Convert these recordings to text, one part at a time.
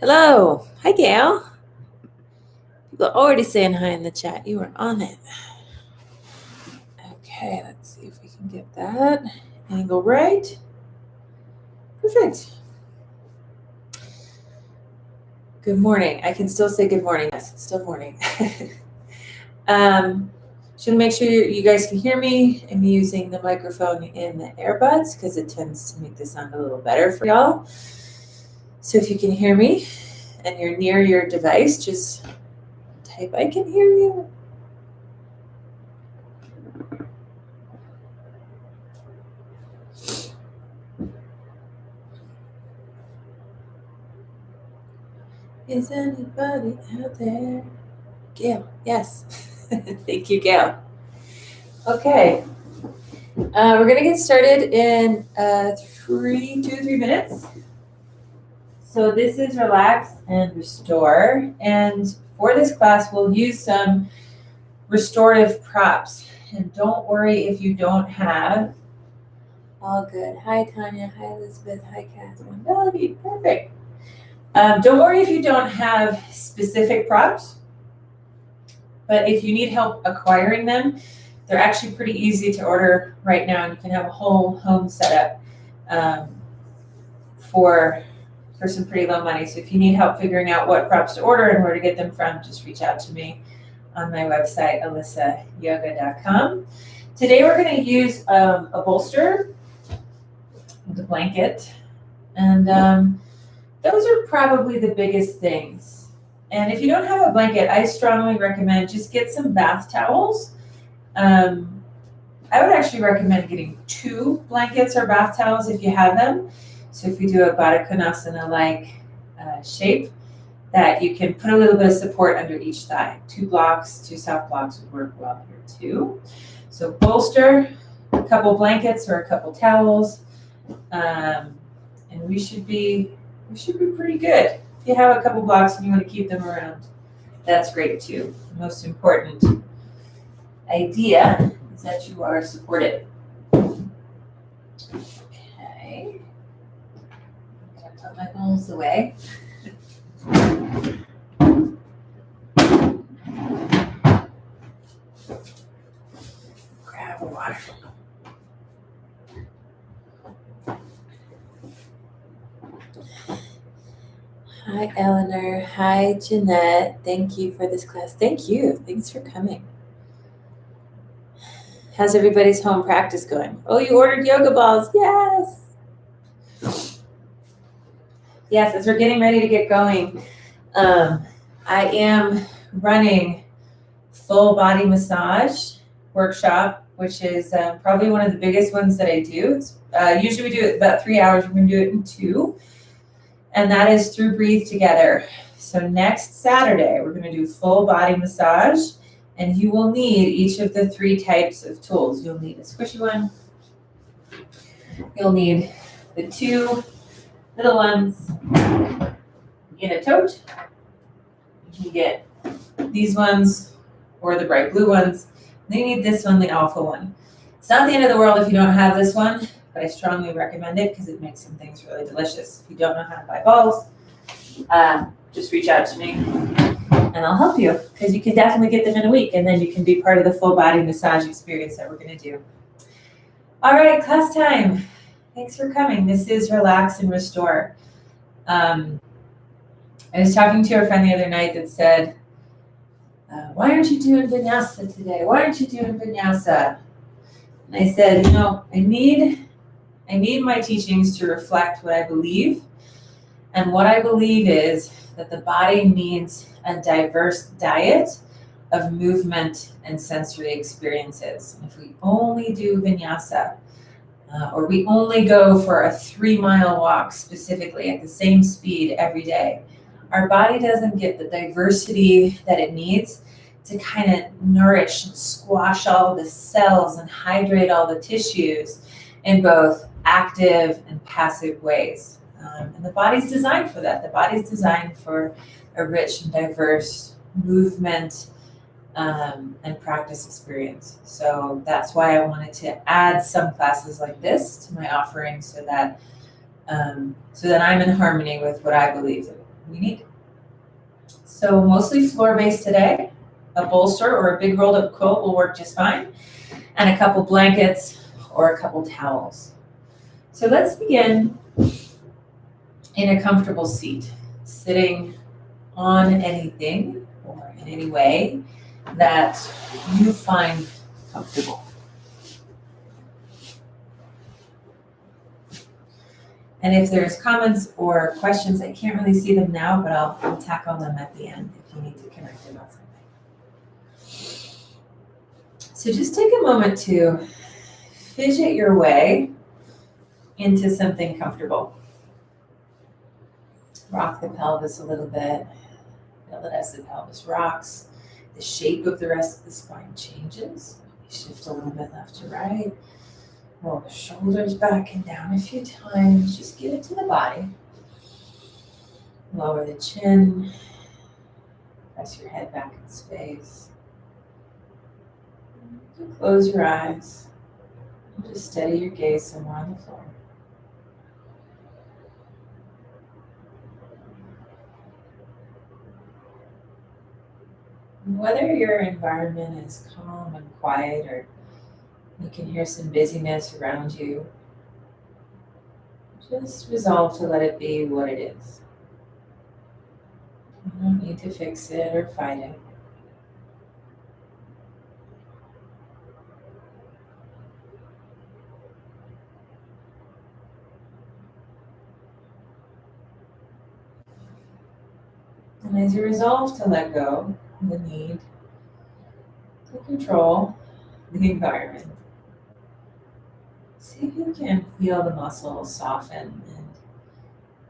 Hello. Hi, Gail. People are already saying hi in the chat. You are on it. Okay, let's see if we can get that. Angle right. Perfect. Good morning. I can still say good morning. Yes, it's still morning. Should make sure you guys can hear me. I'm using the microphone in the earbuds because it tends to make the sound a little better for y'all. So if you can hear me and you're near your device, just type I can hear you. Is anybody out there? Gail, yes. Thank you, Gail. Okay. We're going to get started in 2-3 minutes. So this is relax and restore. And for this class, we'll use some restorative props. And don't worry if you don't have. All good. Hi, Tanya. Hi, Elizabeth. Hi, Catherine. Melody. Perfect. Don't worry if you don't have specific props. But if you need help acquiring them, they're actually pretty easy to order right now. You can have a whole home setup for some pretty low money. So if you need help figuring out what props to order and where to get them from, just reach out to me on my website, alyssayoga.com. Today we're going to use a bolster with a blanket. And those are probably the biggest things. And if you don't have a blanket, I strongly recommend just get some bath towels. I would actually recommend getting 2 blankets or bath towels if you have them. So if you do a Baddha Konasana-like shape, that you can put a little bit of support under each thigh. 2 blocks, 2 soft blocks would work well here too. So bolster, a couple blankets or a couple towels, and we should be pretty good. If you have a couple blocks and you want to keep them around, that's great too. The most important idea is that you are supported. Okay. I'm going to put my balls away. Grab water. Hi, Eleanor. Hi, Jeanette. Thank you for this class. Thank you. Thanks for coming. How's everybody's home practice going? Oh, you ordered yoga balls. Yes. Yes, as we're getting ready to get going, I am running full body massage workshop, which is probably one of the biggest ones that I do. Usually we do it about 3 hours. We're going to do it in 2. And that is through Breathe Together. So next Saturday, we're going to do full body massage, and you will need each of the 3 types of tools. You'll need a squishy one. You'll need the 2 little ones in a tote. You can get these ones or the bright blue ones. Then you need this one, the alpha one. It's not the end of the world if you don't have this one, but I strongly recommend it because it makes some things really delicious. If you don't know how to buy balls, just reach out to me and I'll help you, because you can definitely get them in a week and then you can be part of the full body massage experience that we're going to do. All right, class time. Thanks for coming. This is Relax and Restore. I was talking to a friend the other night that said, why aren't you doing vinyasa today? Why aren't you doing vinyasa? And I said, I need my teachings to reflect what I believe. And what I believe is that the body needs a diverse diet of movement and sensory experiences. If we only do vinyasa, or we only go for a 3-mile walk specifically at the same speed every day, our body doesn't get the diversity that it needs to kind of nourish and squash all the cells and hydrate all the tissues in both active and passive ways. And the body's designed for that. The body's designed for a rich and diverse movement and practice experience. So that's why I wanted to add some classes like this to my offering, so that I'm in harmony with what I believe we need. So mostly floor-based today. A bolster or a big rolled up quilt will work just fine, and a couple blankets or a couple towels. So let's begin in a comfortable seat, sitting on anything or in any way that you find comfortable. And if there's comments or questions, I can't really see them now, but I'll tackle them at the end if you need to connect about something. So just take a moment to fidget your way into something comfortable. Rock the pelvis a little bit. Feel it as the pelvis rocks. The shape of the rest of the spine changes. Shift a little bit left to right. Roll the shoulders back and down a few times. Just get it to the body. Lower the chin. Press your head back in space. You can close your eyes. And just steady your gaze somewhere on the floor. Whether your environment is calm and quiet or you can hear some busyness around you, just resolve to let it be what it is. You don't need to fix it or fight it. And as you resolve to let go the need to control the environment, see if you can feel the muscles soften and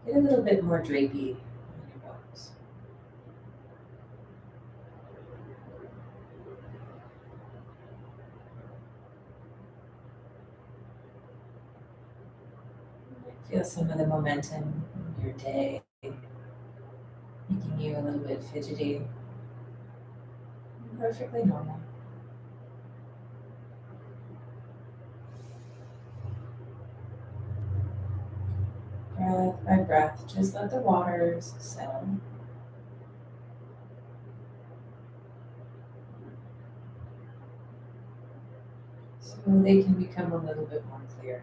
get a little bit more drapey on your bones. Feel some of the momentum in your day, making you a little bit fidgety. Perfectly normal. Breath by breath, just let the waters settle. So they can become a little bit more clear.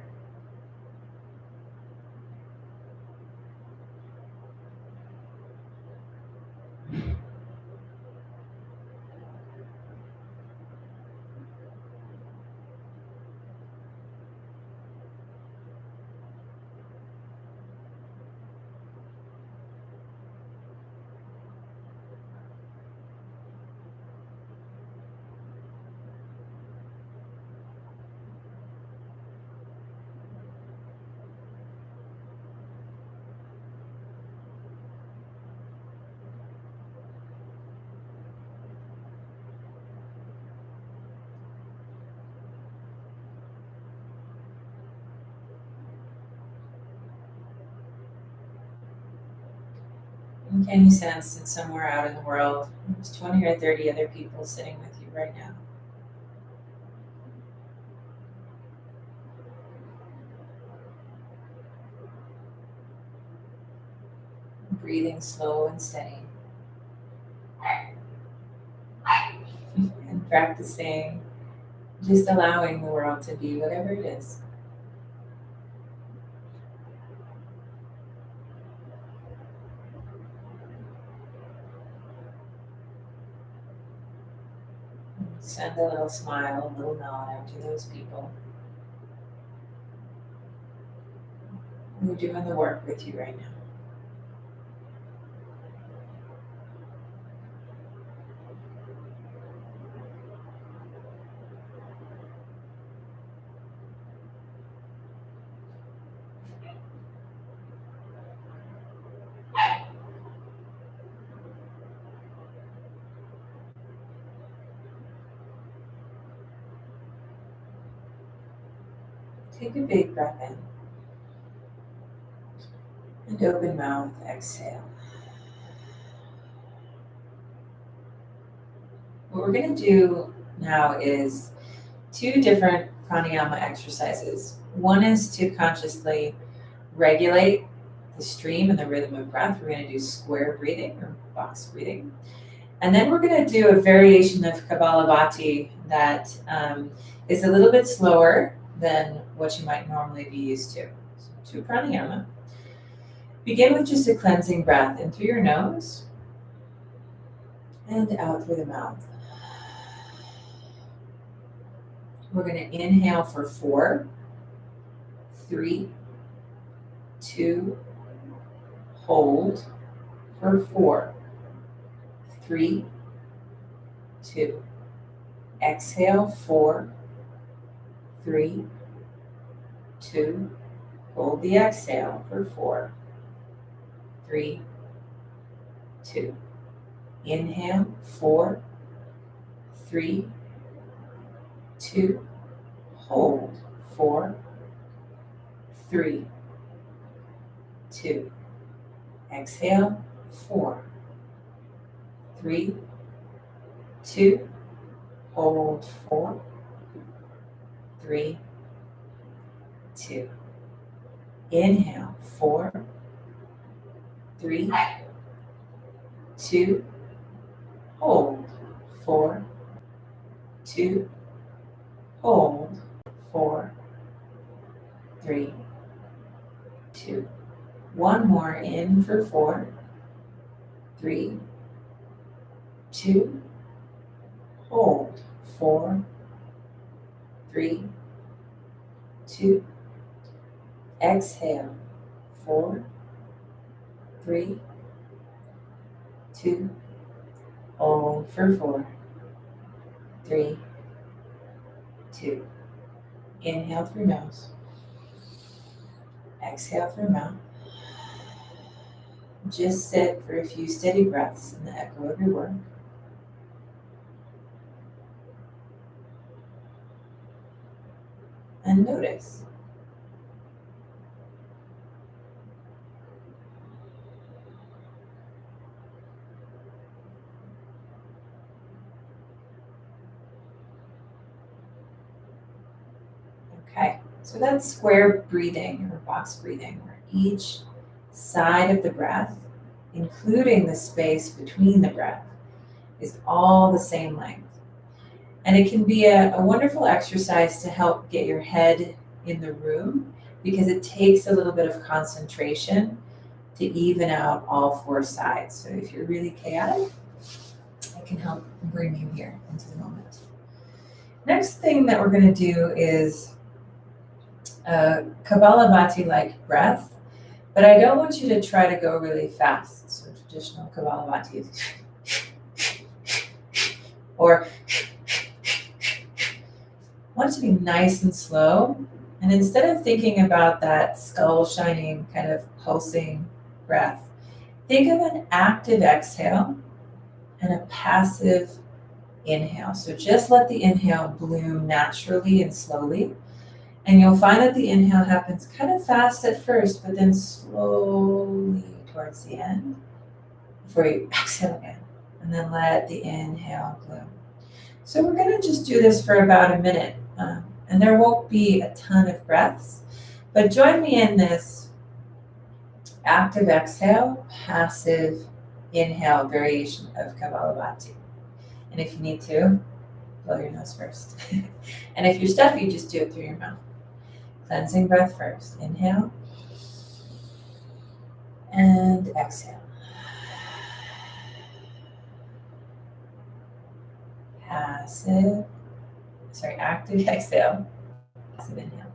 And can you sense that somewhere out in the world, there's 20 or 30 other people sitting with you right now? Breathing slow and steady. And practicing just allowing the world to be whatever it is. Send a little smile, a little nod out to those people who are doing the work with you right now. Take a big breath in. And open mouth, exhale. What we're going to do now is 2 different pranayama exercises. One is to consciously regulate the stream and the rhythm of breath, we're going to do square breathing or box breathing. And then we're going to do a variation of kapalabhati that is a little bit slower than what you might normally be used to. So to pranayama. Begin with just a cleansing breath in through your nose and out through the mouth. We're going to inhale for 4, 3, 2, hold for 4, 3, 2. Exhale, 4, 3, 2. Hold the exhale for 4, 3, 2. Inhale, 4, 3, 2. Hold, 4, 3, 2. Exhale, 4, 3, 2. Hold, 4, 3, 2. Inhale, 4, 3, 2. Hold, 4, 2. Hold, 4, 3, 2. One more in for 4, 3, 2. Hold, 4, 3, 2. Exhale, 4, 3, 2. Hold for 4, 3, 2. Inhale through nose. Exhale through mouth. Just sit for a few steady breaths in the echo of your work. And notice. Okay, so that's square breathing or box breathing, where each side of the breath, including the space between the breath, is all the same length. And it can be a wonderful exercise to help get your head in the room because it takes a little bit of concentration to even out all 4 sides. So if you're really chaotic, it can help bring you here into the moment. Next thing that we're going to do is a kapalabhati-like breath, but I don't want you to try to go really fast. So traditional kapalabhati is or I want it to be nice and slow. And instead of thinking about that skull shining kind of pulsing breath, think of an active exhale and a passive inhale. So just let the inhale bloom naturally and slowly. And you'll find that the inhale happens kind of fast at first, but then slowly towards the end before you exhale again. And then let the inhale bloom. So we're going to just do this for about a minute. And there won't be a ton of breaths, but join me in this active exhale, passive inhale variation of kapalabhati. And if you need to, blow your nose first. And if you're stuffy, just do it through your mouth. Cleansing breath first. Inhale and exhale. Active exhale, passive inhale.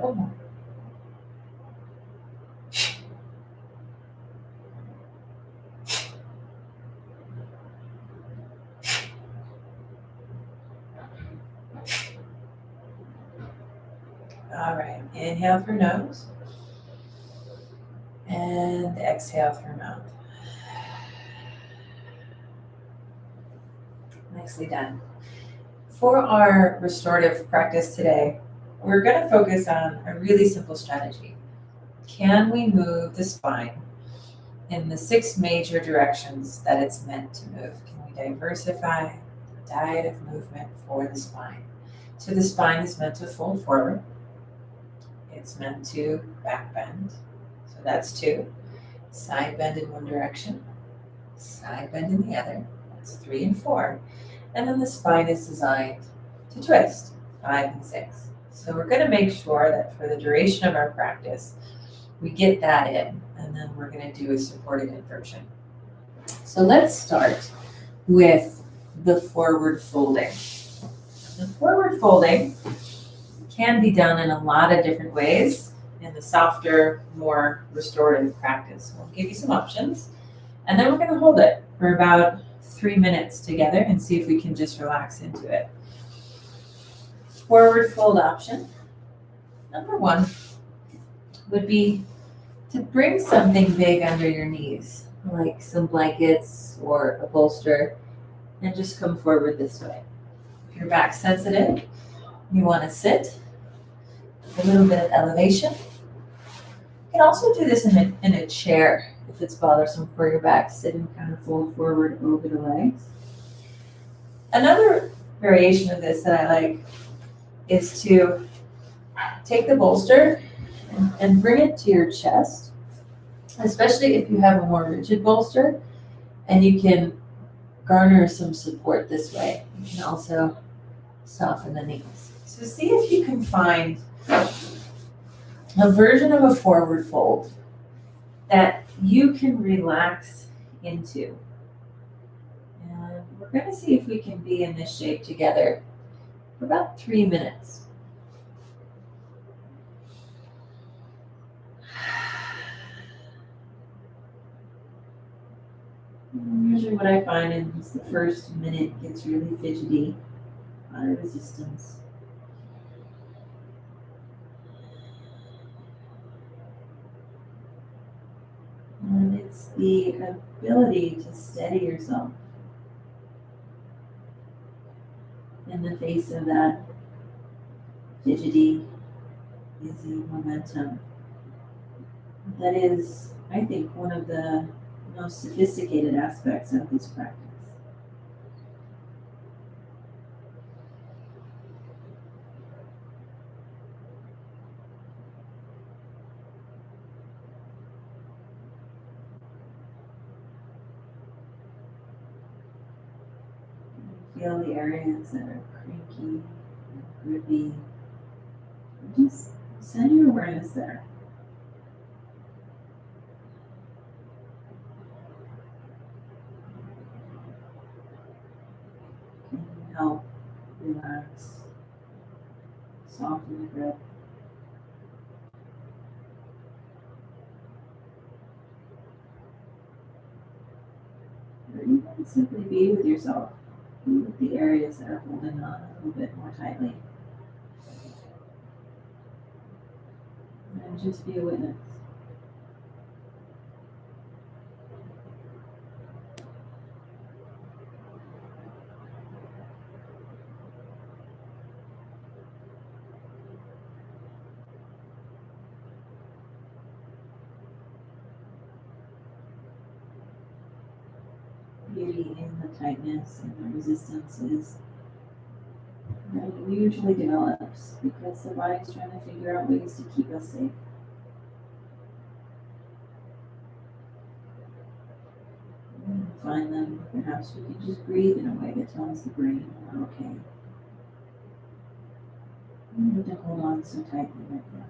couple more. All right, inhale through nose and exhale through mouth. Nicely done. For our restorative practice today, we're going to focus on a really simple strategy. Can we move the spine in the 6 major directions that it's meant to move? Can we diversify the diet of movement for the spine? So the spine is meant to fold forward. It's meant to back bend. So that's 2. Side bend in one direction, side bend in the other. That's 3 and 4. And then the spine is designed to twist, 5 and 6. So we're going to make sure that for the duration of our practice, we get that in, and then we're going to do a supported inversion. So let's start with the forward folding. The forward folding can be done in a lot of different ways in the softer, more restorative practice. We'll give you some options, and then we're going to hold it for about 3 minutes together and see if we can just relax into it. Forward fold option. Number 1 would be to bring something big under your knees, like some blankets or a bolster, and just come forward this way. If you're back sensitive, you want to sit with a little bit of elevation. You can also do this in a chair if it's bothersome for your back. Sit and kind of fold forward over the legs. Another variation of this that I like is to take the bolster and bring it to your chest, especially if you have a more rigid bolster, and you can garner some support this way. You can also soften the knees. So see if you can find a version of a forward fold that you can relax into. And we're going to see if we can be in this shape together for about 3 minutes. Usually what I find is the first minute gets really fidgety, a lot of resistance. And it's the ability to steady yourself in the face of that fidgety, busy momentum. That is, I think, one of the most sophisticated aspects of this practice. Feel the areas that are cranky and grippy. Just send your awareness there. Can you help relax, soften the grip? Or even simply be with yourself. Be with the areas that are holding on a little bit more tightly. And just be a witness. Beauty in the tightness and the resistance is that it usually develops because the body's trying to figure out ways to keep us safe. Find them. Perhaps we can just breathe in a way that tells the brain we're okay. You don't have to hold on so tightly right now.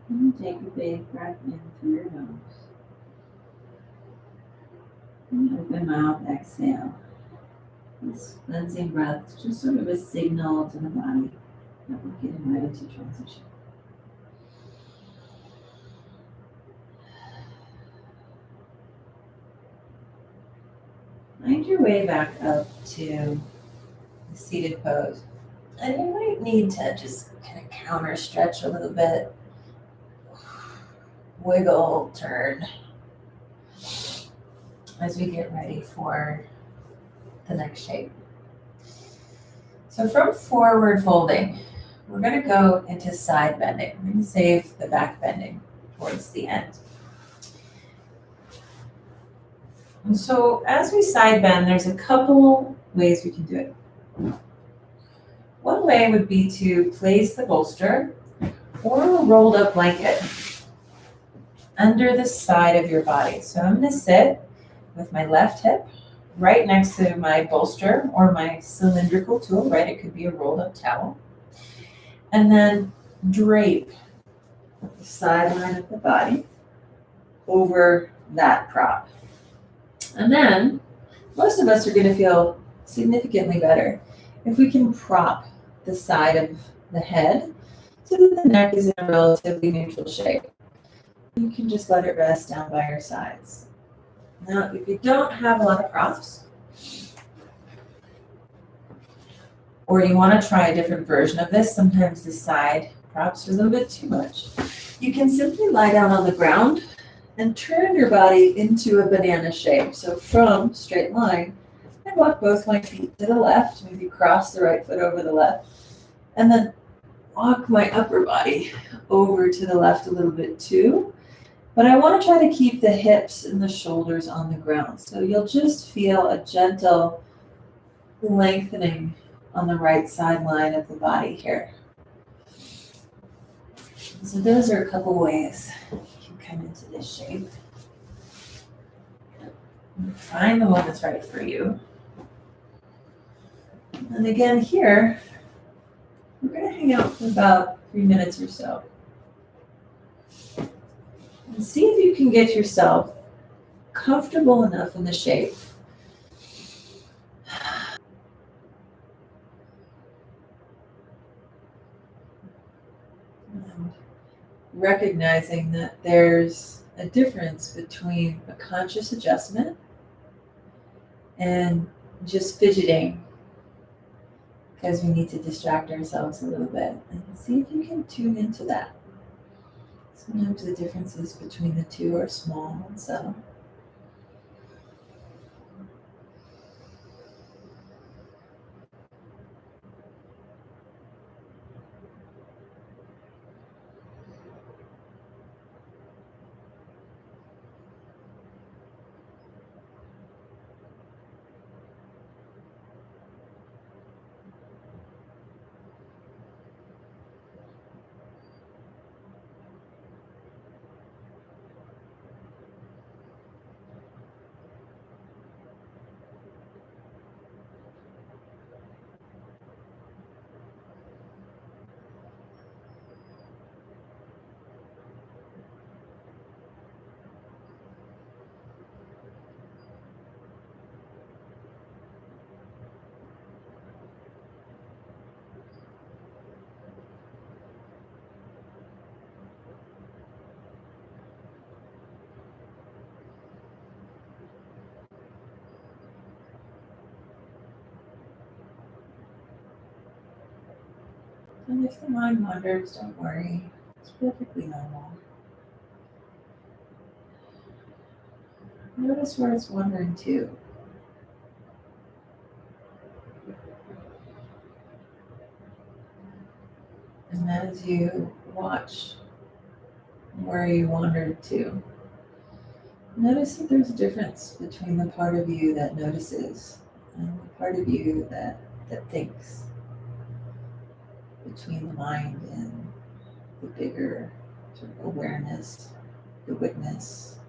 And take a big breath in through your nose. And open mouth, exhale. This cleansing breath is just sort of a signal to the body that we're getting ready to transition. Find your way back up to the seated pose. And you might need to just kind of counter stretch a little bit. Wiggle, turn as we get ready for the next shape. So from forward folding, we're going to go into side bending. We're going to save the back bending towards the end. And so as we side bend, there's a couple ways we can do it. One way would be to place the bolster or a rolled up blanket under the side of your body. So I'm going to sit with my left hip right next to my bolster or my cylindrical tool, right? It could be a rolled up towel. And then drape the sideline of the body over that prop. And then most of us are going to feel significantly better if we can prop the side of the head so that the neck is in a relatively neutral shape. You can just let it rest down by your sides. Now, if you don't have a lot of props, or you want to try a different version of this, sometimes the side props are a little bit too much. You can simply lie down on the ground and turn your body into a banana shape. So from straight line, I walk both my feet to the left, maybe cross the right foot over the left, and then walk my upper body over to the left a little bit too. But I want to try to keep the hips and the shoulders on the ground. So you'll just feel a gentle lengthening on the right sideline of the body here. So those are a couple ways you can come into this shape. Find the one that's right for you. And again here, we're going to hang out for about 3 minutes or so. And see if you can get yourself comfortable enough in the shape. And recognizing that there's a difference between a conscious adjustment and just fidgeting because we need to distract ourselves a little bit, and see if you can tune into that. Sometimes the differences between the two are small and subtle. And if the mind wanders, don't worry. It's perfectly normal. Notice where it's wandering to. And as you watch where you wandered to, notice that there's a difference between the part of you that notices and the part of you that thinks, between the mind and the bigger sort of awareness, the witness.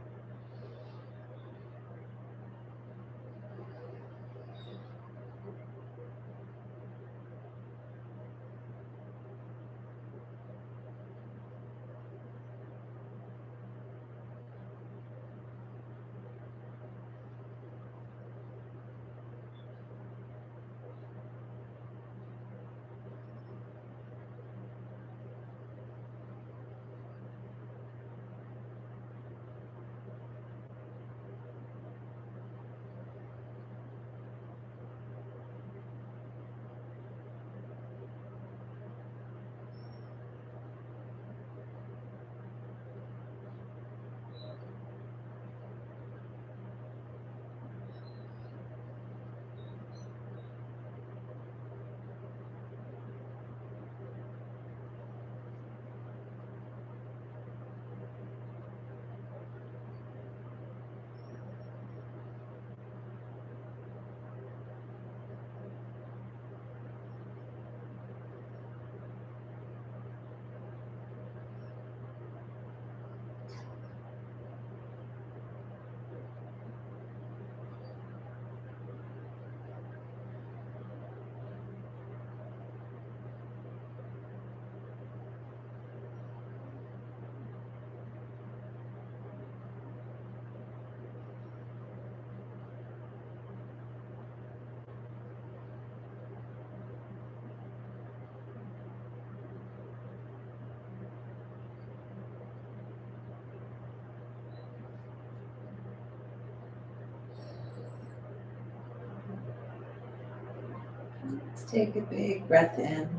Take a big breath in.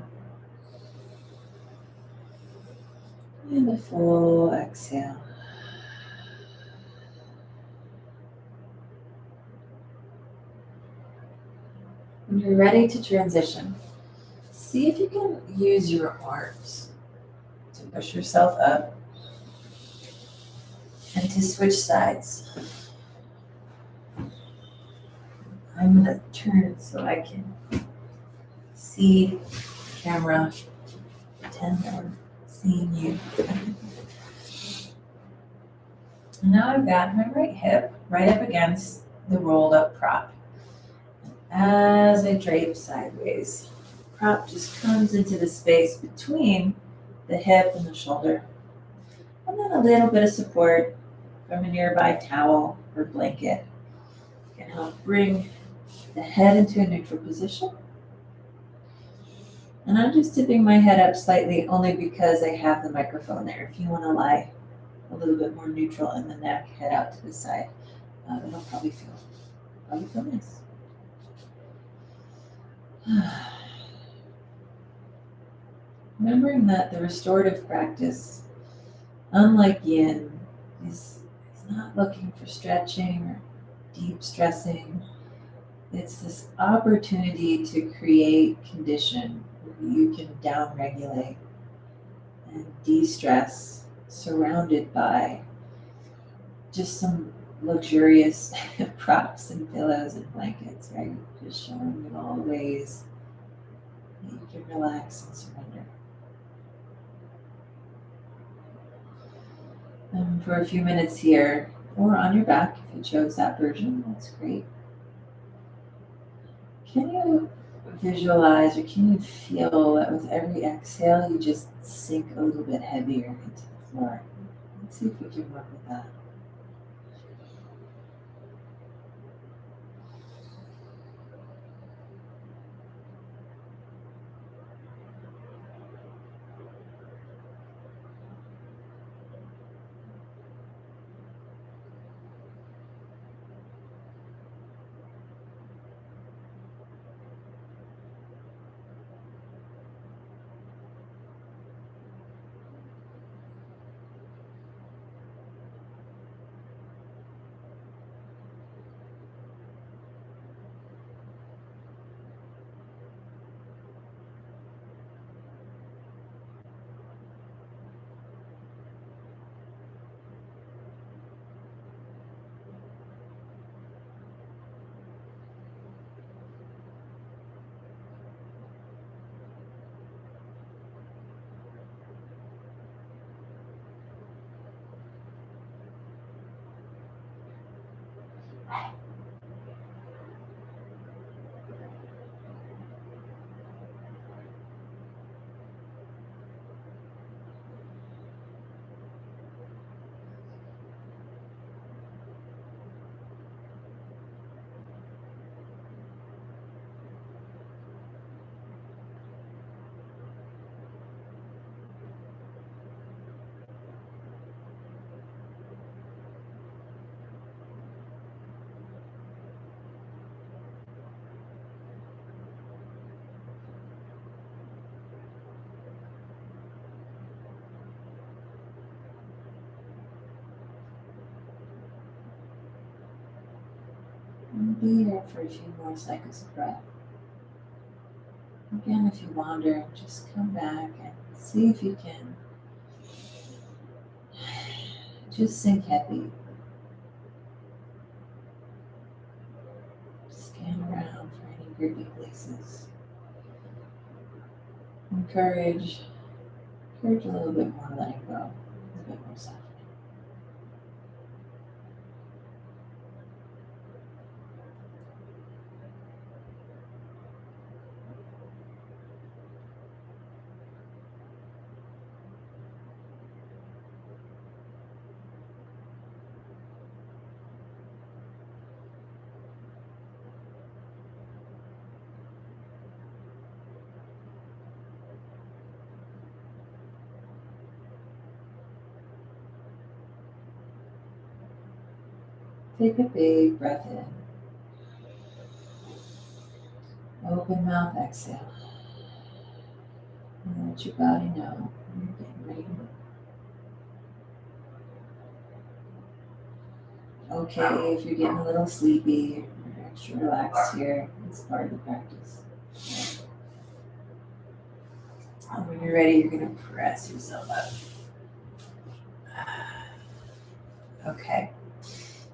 And a full exhale. When you're ready to transition, see if you can use your arms to push yourself up and to switch sides. I'm going to turn so I can see the camera, pretend I'm seeing you. Now I've got my right hip right up against the rolled up prop. As I drape sideways, prop just comes into the space between the hip and the shoulder. And then a little bit of support from a nearby towel or blanket can help bring the head into a neutral position. And I'm just tipping my head up slightly only because I have the microphone there. If you want to lie a little bit more neutral in the neck, head out to the side, it'll probably feel nice. Remembering that the restorative practice, unlike yin, is not looking for stretching or deep stressing. It's this opportunity to create condition where you can downregulate and de-stress, surrounded by just some luxurious props and pillows and blankets, right? Just showing you all the ways that you can relax and surrender. For a few minutes here, or on your back if you chose that version, that's great. Can you visualize or can you feel that with every exhale you just sink a little bit heavier into the floor? Let's see if we can work with that. And be here for a few more cycles of breath. Again, if you wander, just come back and see if you can just sink heavy. Scan around for any grippy places. Encourage a little bit more letting go, a little bit more softening. Take a big breath in. open mouth exhale. And let your body know you're getting ready to move. Okay, if you're getting a little sleepy or extra relaxed here, it's part of the practice. And when you're ready, you're going to press yourself up. Okay,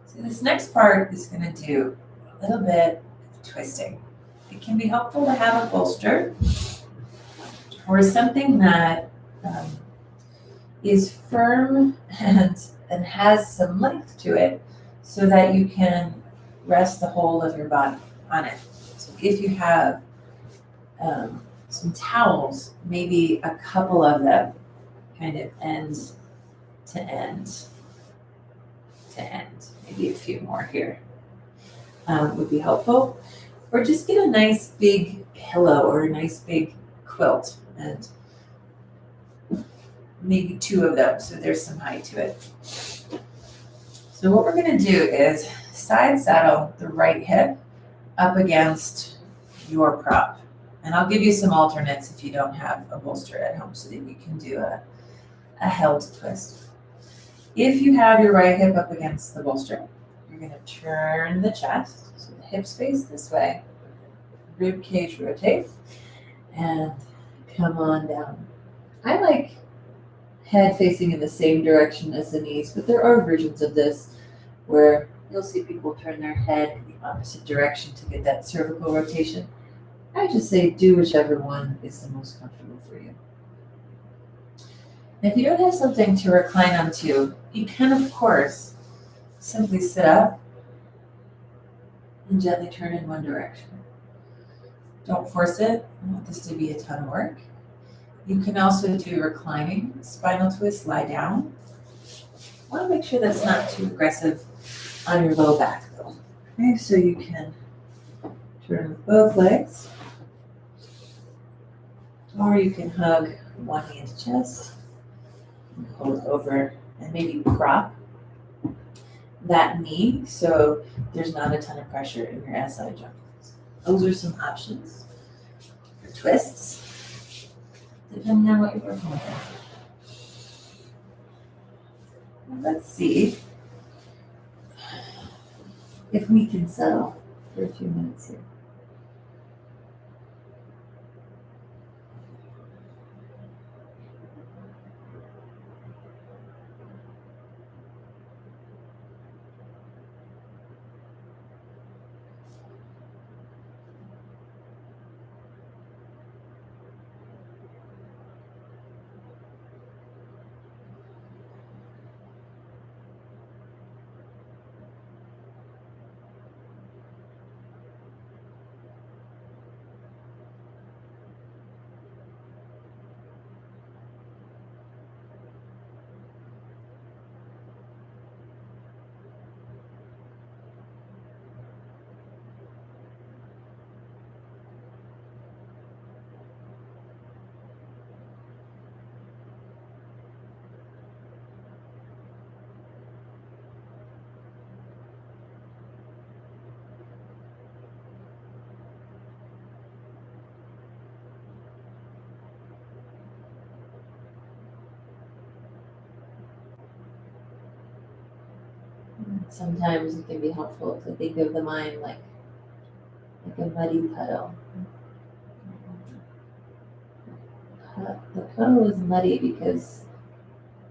so this next part is going to do a little bit of twisting. It can be helpful to have a bolster or something that is firm and has some length to it so that you can rest the whole of your body on it. So if you have some towels, maybe a couple of them kind of end to end to end, maybe a few more here would be helpful. Or just get a nice big pillow or a nice big quilt and maybe two of them so there's some height to it. So what we're going to do is side saddle the right hip up against your prop. And I'll give you some alternates if you don't have a bolster at home so that you can do a held twist. If you have your right hip up against the bolster, you're going to turn the chest so the hips face this way, rib cage rotate, and come on down. I like head facing in the same direction as the knees, but there are versions of this where you'll see people turn their head in the opposite direction to get that cervical rotation. I just say do whichever one is the most comfortable for you. And if you don't have something to recline onto, you can, of course, simply sit up and gently turn in one direction. Don't force it. I don't want this to be a ton of work. You can also do reclining spinal twist, lie down. I want to make sure that's not too aggressive on your low back though. Okay, so you can turn with both legs, or you can hug one knee to chest, and hold over and maybe prop that knee so there's not a ton of pressure in your SI joints. Those are some options for twists, depending on what you're working with. Let's see if we can settle for a few minutes here. Sometimes it can be helpful to think of the mind like a muddy puddle. The puddle is muddy because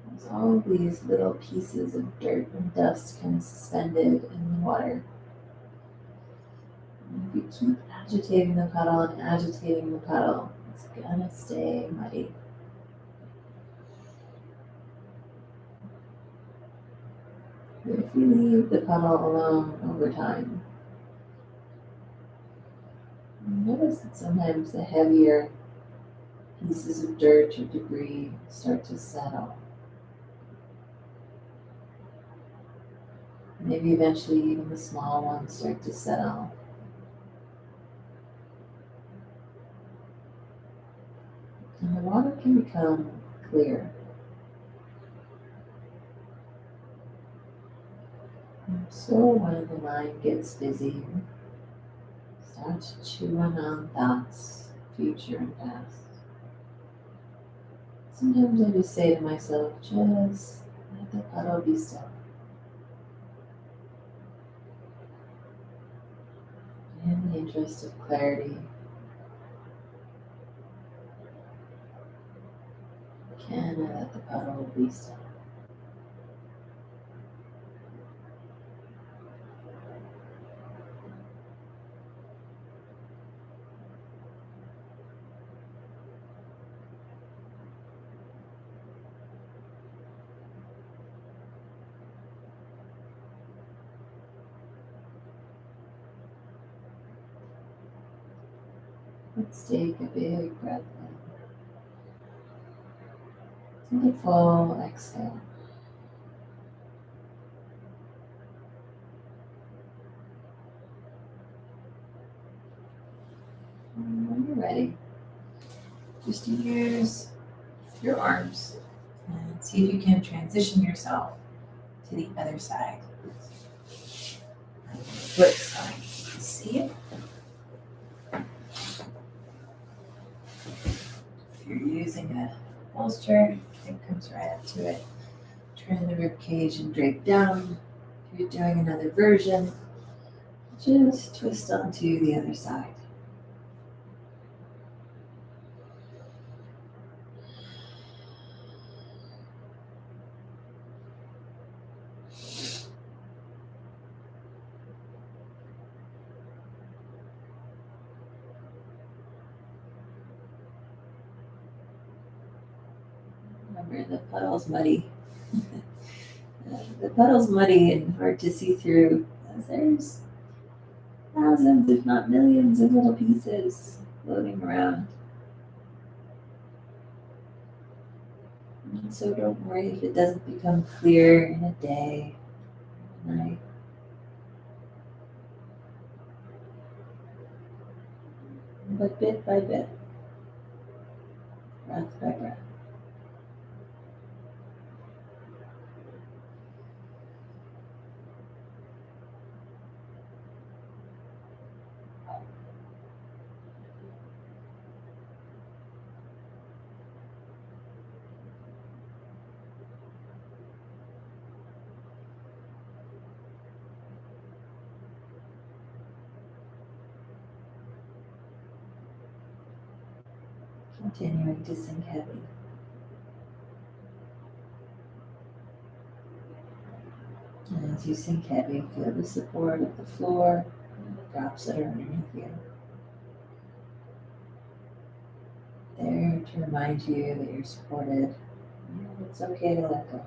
there's all these little pieces of dirt and dust kind of suspended in the water. And if you keep agitating the puddle and agitating the puddle, it's gonna stay muddy. But if you leave the puddle alone over time, notice that sometimes the heavier pieces of dirt or debris start to settle. Maybe eventually even the small ones start to settle. And the water can become clear. And so when the mind gets busy, Start chewing on thoughts, future and past. Sometimes I just say to myself, just let the puddle be still. In the interest of clarity, can I let the puddle be still? Let's take a big breath in. And a full exhale. And when you're ready, just use your arms and see if you can transition yourself to the other side. Flip side. See it? If you're using a bolster, it comes right up to it. Turn the rib cage and drape down. If you're doing another version, just twist onto the other side. Remember, the puddle's muddy. The puddle's muddy and hard to see through, as there's thousands, if not millions, of little pieces floating around. And so don't worry if it doesn't become clear in a day, a night. But bit by bit, breath by breath. Continuing to sink heavy. And as you sink heavy, feel the support of the floor and the drops that are underneath you. There to remind you that you're supported and it's okay to let go.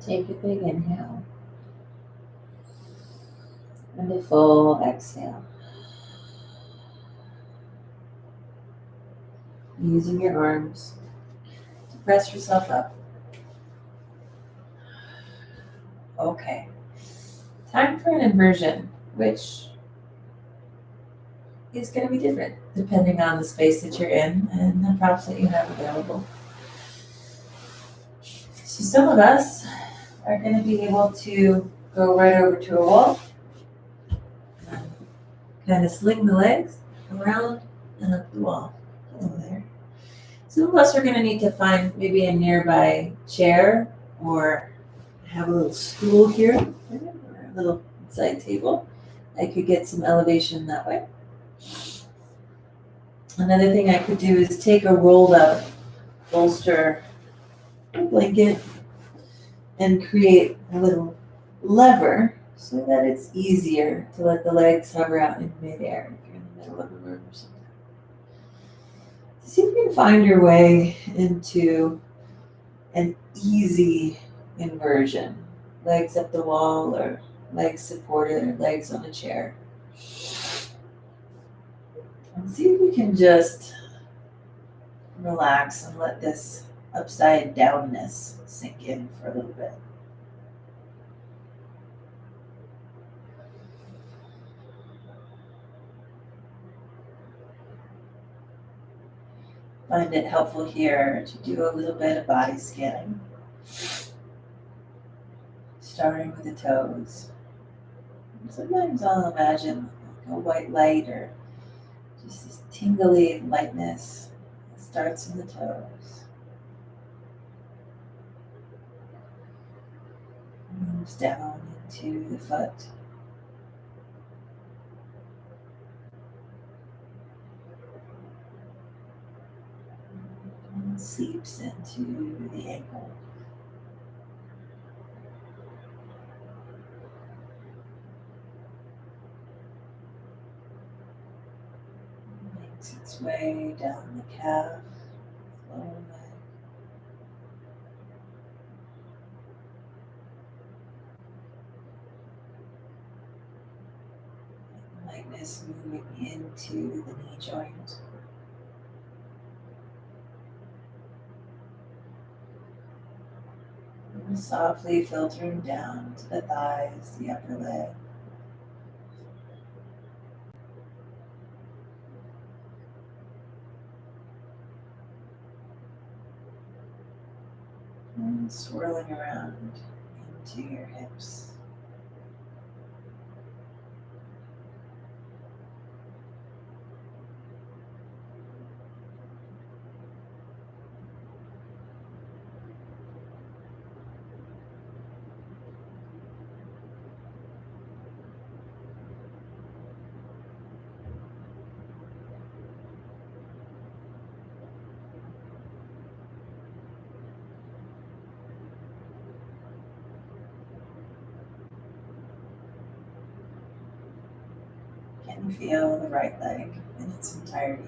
Take a big inhale and a full exhale. Using your arms to press yourself up. Okay. Time for an inversion, which is going to be different depending on the space that you're in and the props that you have available. So some of us are going to be able to go right over to a wall, kind of sling the legs around and up the wall. Hello there. Some of us are going to need to find maybe a nearby chair or have a little stool here or a little side table. I could get some elevation that way. Another thing I could do is take a rolled up bolster blanket and create a little lever so that it's easier to let the legs hover out in midair if you're in the middle of a room or something. See if you can find your way into an easy inversion. Legs up the wall or legs supported or legs on a chair. And see if we can just relax and let this upside downness sink in for a little bit. Find it helpful here to do a little bit of body scanning, starting with the toes. Sometimes I'll imagine a white light or just this tingly lightness that starts in the toes, moves down into the foot, and seeps into the ankle. Makes its way down the calf, lower leg. Lightness moving into the knee joint. And softly filtering down to the thighs, the upper leg. And swirling around into your hips. Can you feel the right leg in its entirety?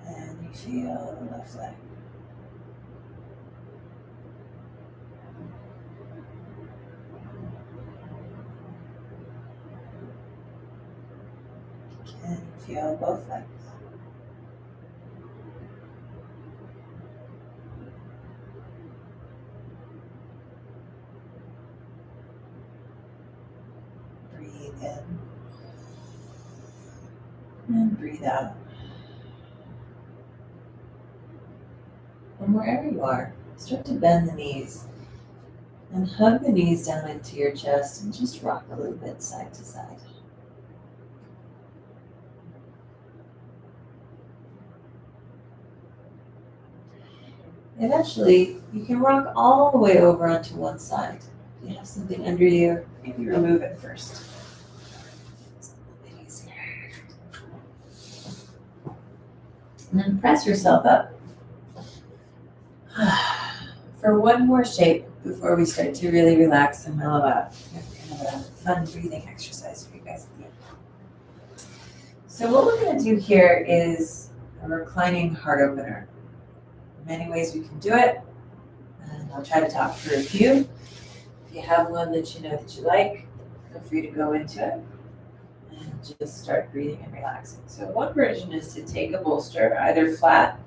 Can you feel the left leg? Can you feel both legs? Breathe in and breathe out. From wherever you are, start to bend the knees and hug the knees down into your chest and just rock a little bit side to side. Eventually, you can rock all the way over onto one side. If you have something under you, maybe remove it first. It's a bit easier. And then press yourself up for one more shape before we start to really relax and mellow out. Kind of a fun breathing exercise for you guys at the end. So what we're going to do here is a reclining heart opener. Many ways we can do it, and I'll try to talk through a few. If you have one that you know that you like, feel free to go into it and just start breathing and relaxing. So one version is to take a bolster, either flat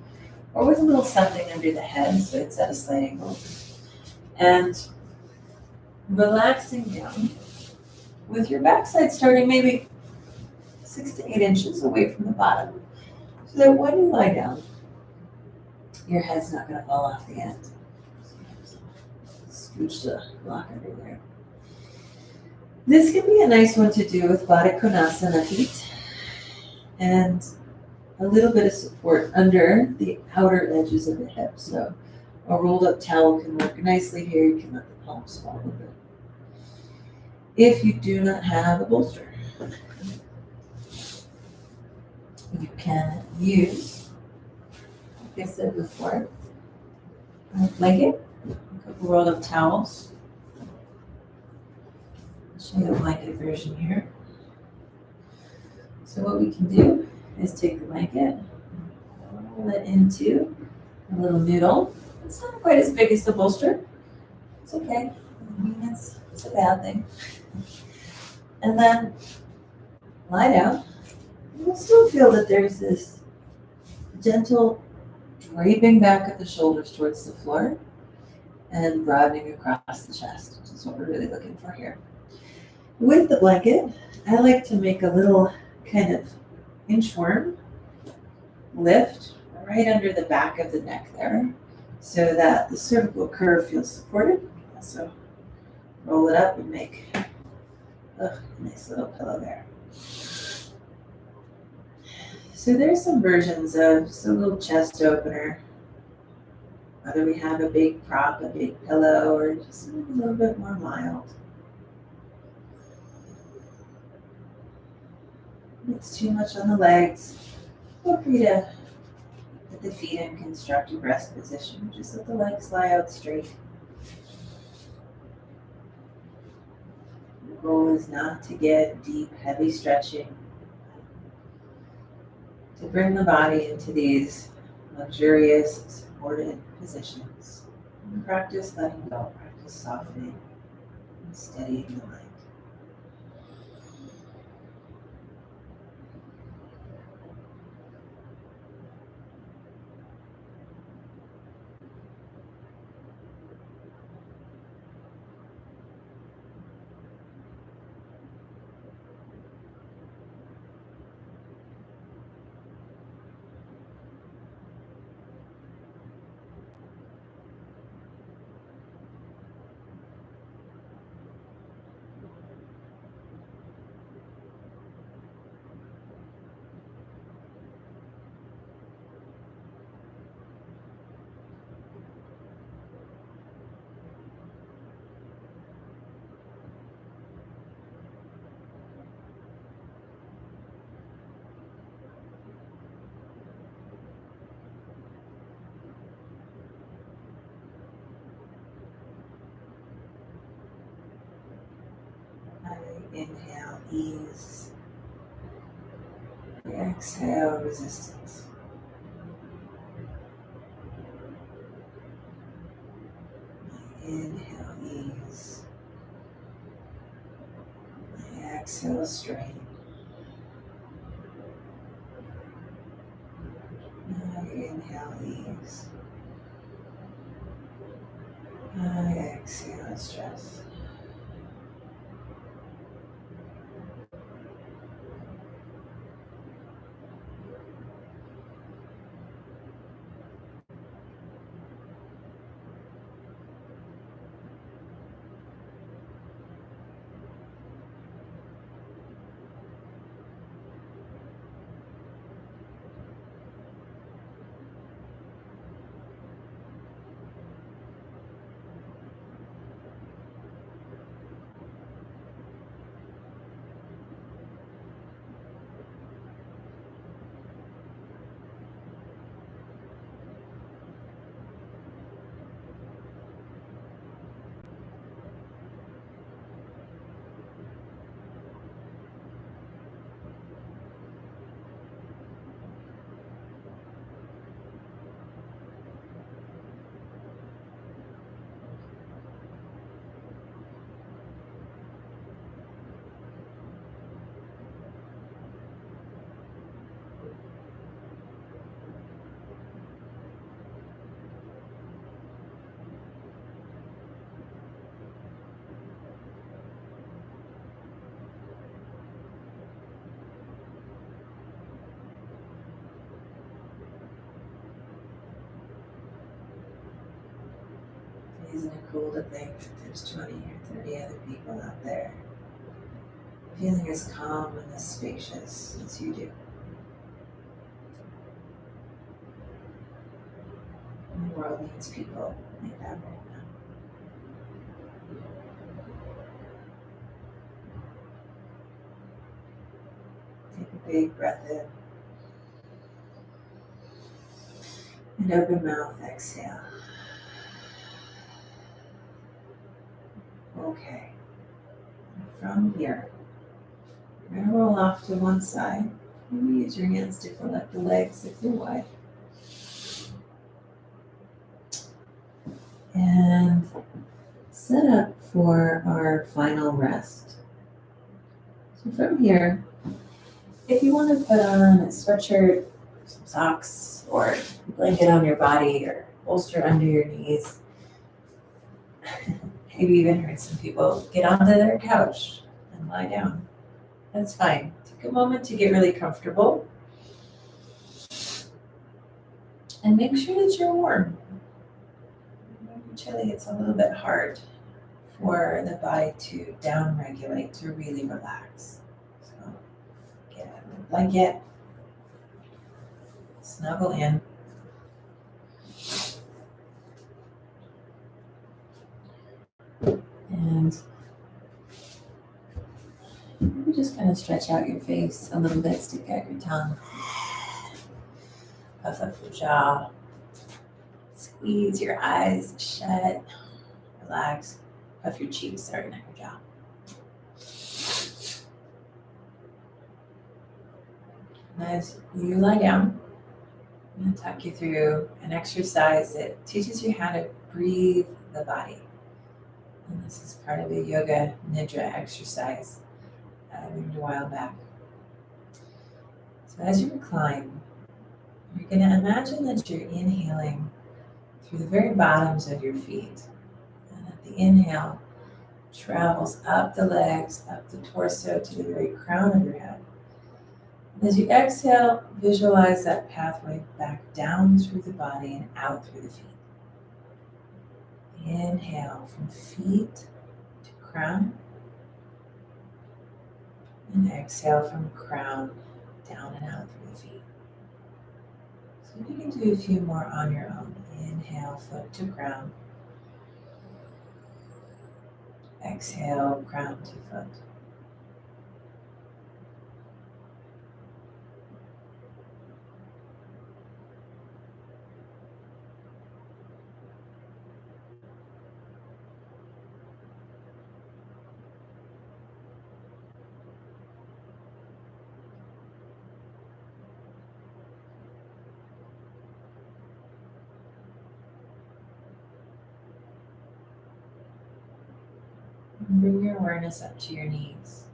or with a little something under the head so it's at a slight angle, and relaxing down with your backside starting maybe 6 to 8 inches away from the bottom, so that when you lie down, your head's not going to fall off the end. Scooch the block under there. This can be a nice one to do with Baddha Konasana feet and a little bit of support under the outer edges of the hips. So a rolled up towel can work nicely here. You can let the palms fall a bit. If you do not have a bolster, you can use, like I said before, a blanket, a couple rolled up towels. I'll show you the blanket version here. So what we can do is take the blanket, roll it into a little noodle. It's not quite as big as the bolster. It's okay. I mean, it's a bad thing. And then lie down. You'll still feel that there's this gentle draping back of the shoulders towards the floor and broadening across the chest, which is what we're really looking for here. With the blanket, I like to make a little kind of inchworm lift right under the back of the neck there so that the cervical curve feels supported. Also roll it up and make a nice little pillow there. So there's some versions of just a little chest opener, whether we have a big prop, a big pillow, or just a little bit more mild. If it's too much on the legs, feel free to put the feet in constructive rest position. Just let the legs lie out straight. The goal is not to get deep, heavy stretching, to bring the body into these luxurious, supported positions. And practice letting go, practice softening and steadying the mind. Inhale, ease. Exhale, resistance. Inhale, ease. Exhale, strain. Inhale, ease. Exhale, stress. Isn't it cool to think that there's 20 or 30 other people out there feeling as calm and as spacious as you do? And the world needs people like that right now. Take a big breath in and open mouth, exhale. Okay, from here, we're going to roll off to one side. Maybe use your hands to collect the legs if they're wide. And set up for our final rest. So from here, if you want to put on a sweatshirt, some socks, or a blanket on your body, or bolster under your knees, maybe even heard some people get onto their couch and lie down. That's fine. Take a moment to get really comfortable. And make sure that you're warm. When you're chilly, it's a little bit hard for the body to down-regulate, to really relax. So get out of the blanket, snuggle in. And maybe just kind of stretch out your face a little bit, stick out your tongue, puff up your jaw, squeeze your eyes shut, relax, puff your cheeks, sorry, not your jaw. And as you lie down, I'm going to talk you through an exercise that teaches you how to breathe the body. And this is part of a yoga nidra exercise I learned a while back. So as you recline, you're going to imagine that you're inhaling through the very bottoms of your feet. And that the inhale travels up the legs, up the torso to the very crown of your head. And as you exhale, visualize that pathway back down through the body and out through the feet. Inhale from feet to crown. And exhale from crown down and out through the feet. So you can do a few more on your own. Inhale, foot to crown. Exhale, crown to foot. And bring your awareness up to your knees.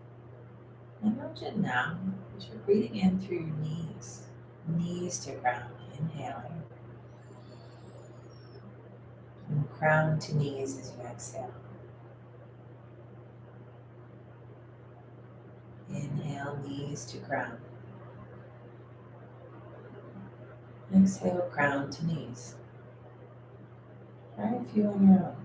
Imagine now that you're breathing in through your knees, knees to ground, inhaling. From crown to knees as you exhale. Inhale, knees to crown. Exhale, crown to knees. Try a few on your own.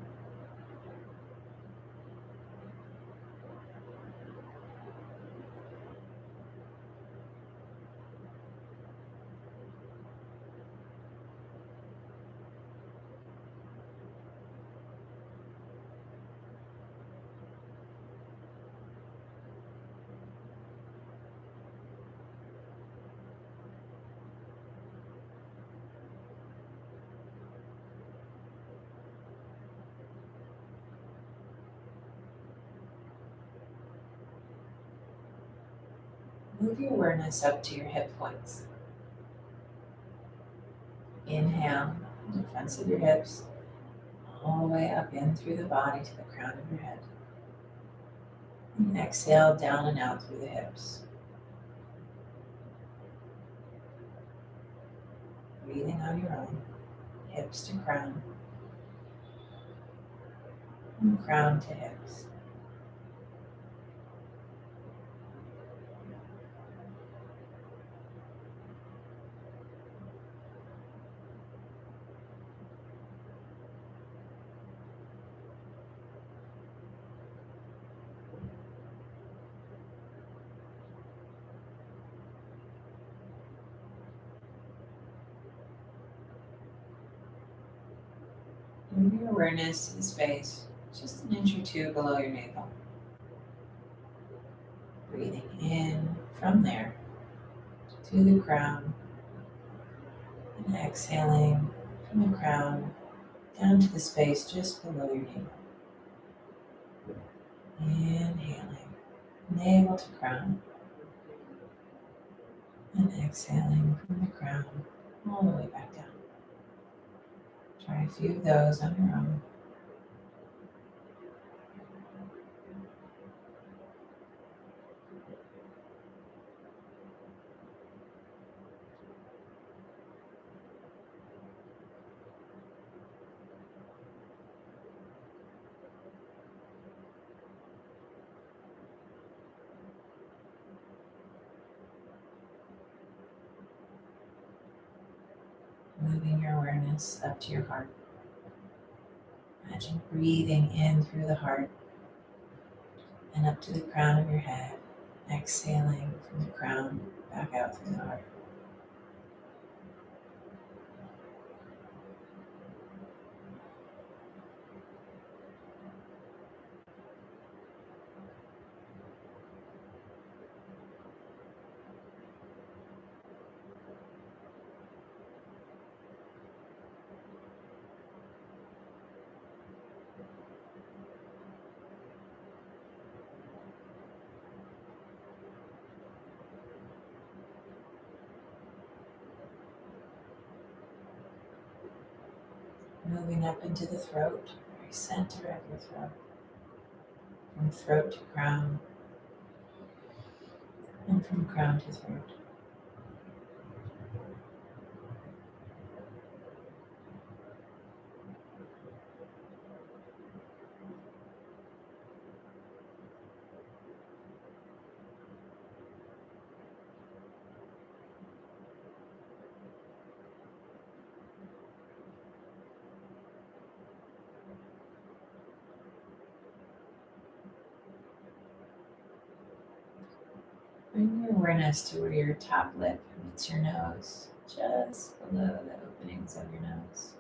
Move your awareness up to your hip points. Inhale, the fronts of your hips, all the way up in through the body to the crown of your head. And exhale, down and out through the hips. Breathing on your own, hips to crown, and crown to hips. Move your awareness to the space just an inch or two below your navel. Breathing in from there to the crown and exhaling from the crown down to the space just below your navel. Inhaling, navel to crown, and exhaling from the crown all the way back down. Try a few of those on your own. Moving your awareness up to your heart. Imagine breathing in through the heart and up to the crown of your head, exhaling from the crown back out through the heart. Moving up into the throat, very center of your throat, from throat to crown, and from crown to throat. Bring your awareness to where your top lip meets your nose, just below the openings of your nose.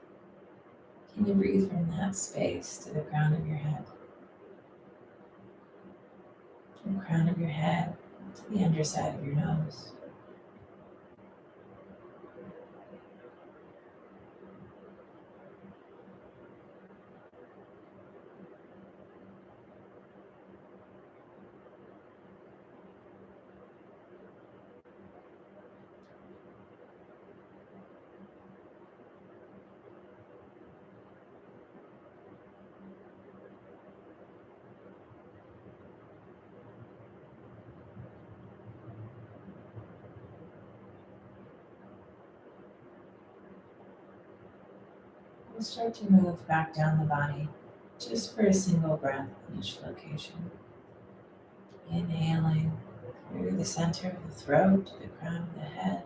Can you breathe from that space to the crown of your head? From the crown of your head to the underside of your nose. We'll start to move back down the body, just for a single breath in each location. Inhaling through the center of the throat to the crown of the head.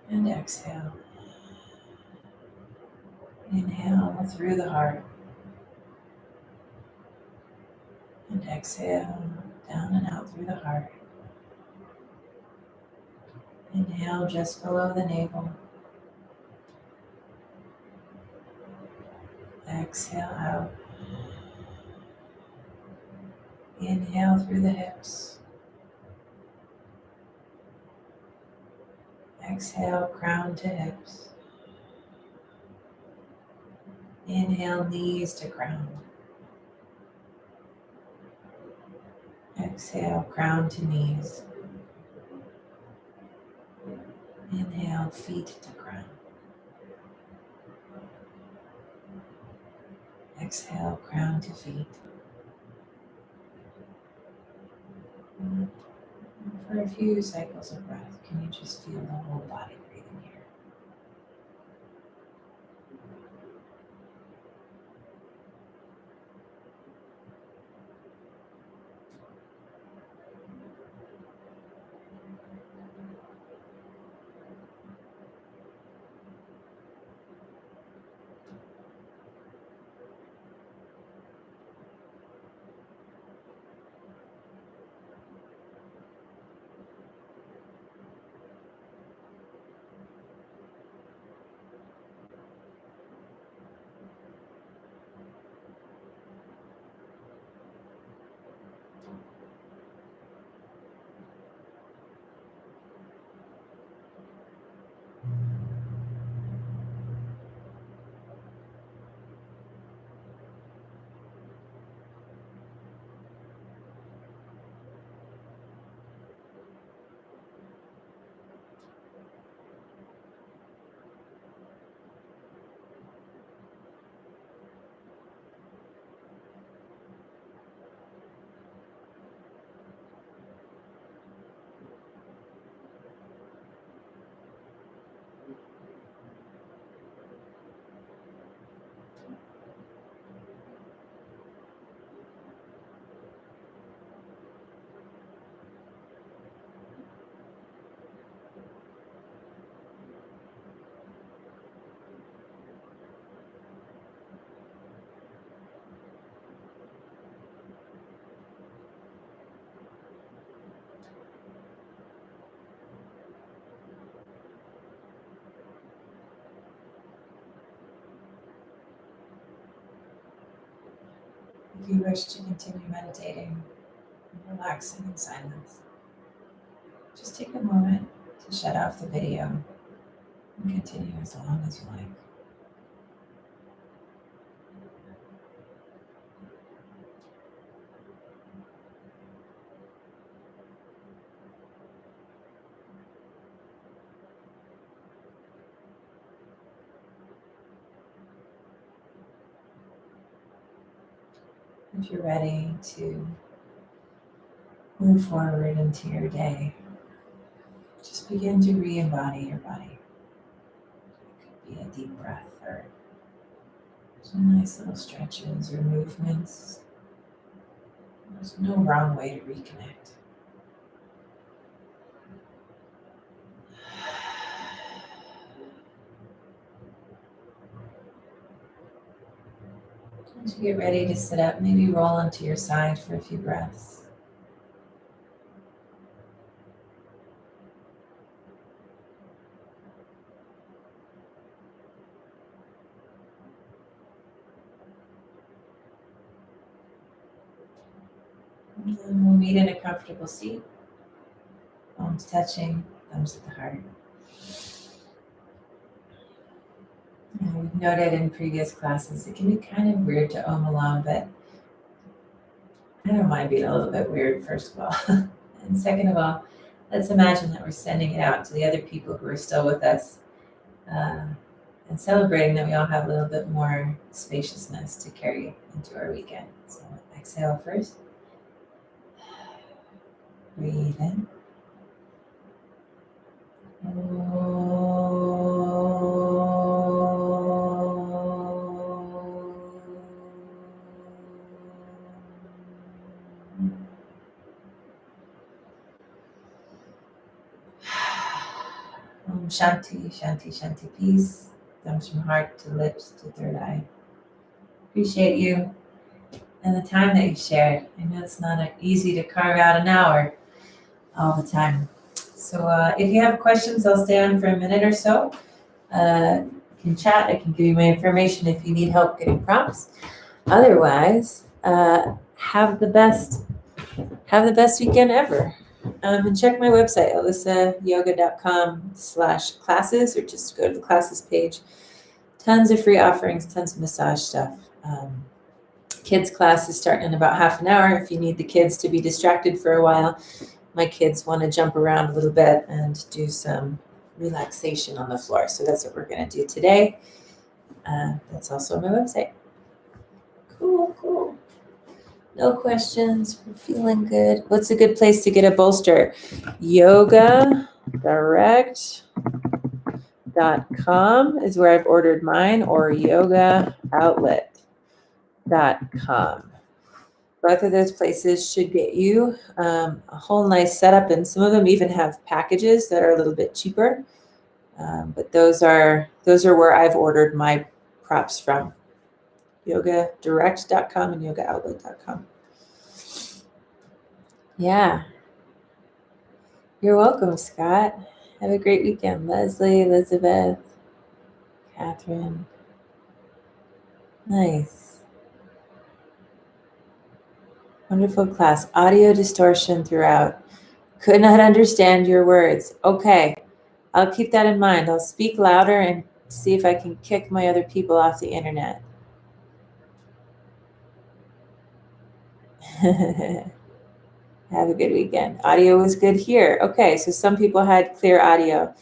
And exhale. Inhale through the heart. And exhale down and out through the heart. Inhale just below the navel. Exhale out. Inhale through the hips. Exhale, crown to hips. Inhale, knees to crown. Exhale, crown to knees. Inhale, feet to crown. Exhale, crown to feet. And for a few cycles of breath, can you just feel the whole body breathing here? If you wish to continue meditating and relaxing in silence, just take a moment to shut off the video and continue as long as you like. If you're ready to move forward into your day, just begin to re-embody your body. It could be a deep breath or some nice little stretches or movements. There's no wrong way to reconnect. As you get ready to sit up, maybe roll onto your side for a few breaths. And then we'll meet in a comfortable seat. Palms touching, thumbs at the heart. We've noted in previous classes, it can be kind of weird to Om alone, but I don't mind being a little bit weird, first of all. And second of all, let's imagine that we're sending it out to the other people who are still with us and celebrating that we all have a little bit more spaciousness to carry into our weekend. So exhale first. Breathe in. Shanti, Shanti, Shanti, peace. Thumbs from heart to lips to third eye. Appreciate you and the time that you shared. I know it's not easy to carve out an hour all the time. So if you have questions, I'll stay on for a minute or so. You can chat. I can give you my information if you need help getting prompts. Otherwise, have the best weekend ever. And check my website, alyssayoga.com/classes, or just go to the classes page. Tons of free offerings, tons of massage stuff. Kids class is starting in about half an hour. If you need the kids to be distracted for a while, my kids want to jump around a little bit and do some relaxation on the floor. So that's what we're going to do today. That's also on my website. Cool. No questions. We're feeling good. What's a good place to get a bolster? yogadirect.com is where I've ordered mine, or yogaoutlet.com. Both of those places should get you a whole nice setup, and some of them even have packages that are a little bit cheaper. But those are where I've ordered my props from. yogadirect.com and yogaoutlet.com. Yeah. You're welcome, Scott. Have a great weekend. Leslie, Elizabeth, Catherine. Nice. Wonderful class. Audio distortion throughout. Could not understand your words. Okay. I'll keep that in mind. I'll speak louder and see if I can kick my other people off the internet. Have a good weekend. Audio was good here. Okay, so some people had clear audio.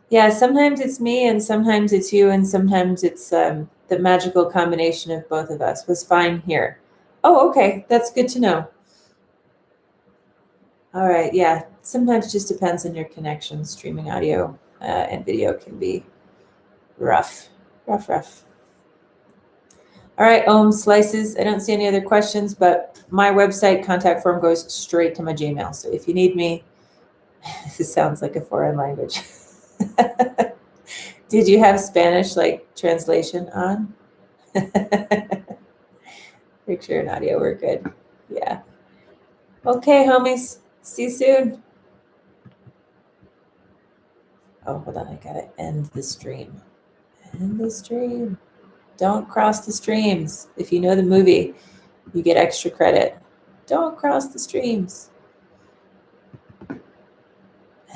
Yeah, sometimes it's me and sometimes it's you and sometimes it's the magical combination of both of us. Was fine here. Oh, okay. That's good to know. All right. Yeah, sometimes just depends on your connection. Streaming audio and video can be rough. All right, slices. I don't see any other questions, but my website contact form goes straight to my Gmail. So if you need me, this sounds like a foreign language. Did you have Spanish translation on? Picture and audio were good. Yeah. Okay, homies. See you soon. Oh, hold on. I gotta end the stream. End the stream. Don't cross the streams. If you know the movie, you get extra credit. Don't cross the streams.